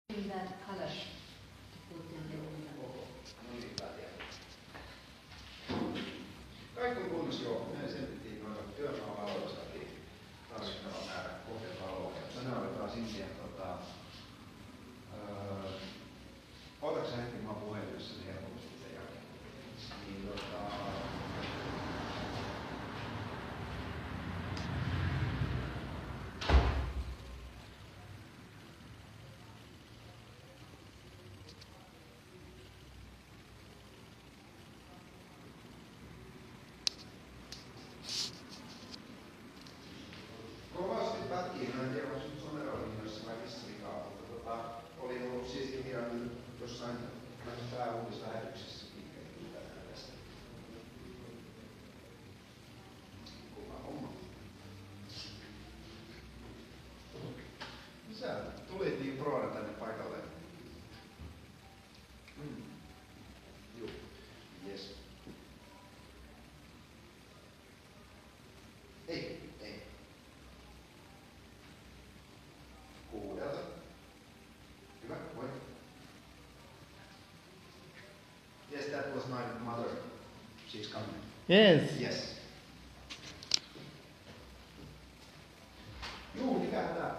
in that color to put in the window. No niin, Katja. Kaikki on kunnossa, joo. Me selvittiin noita työmaavaloja, saatiin tarvittava määrä kohdevaloa. Tänään otetaan sinne otatko sä hetken, mä oon puhelimessa, niin helposti sen jälkeen. Niin kovasti pätkiin, mä en tiedä, onko nyt Sonerolinjoissa vai missä vikaa, mutta olin ollut siisti hirannut jossain pääuutislähetyksessä tänään tästä. Kuva homma. Sä tulit niin proona tänne paikalle. Juu, jes. Ei. Kuudelta. Hyvä, moi. Yes, that was my mother. She's coming. Yes. Yes. Juu, mikä tää?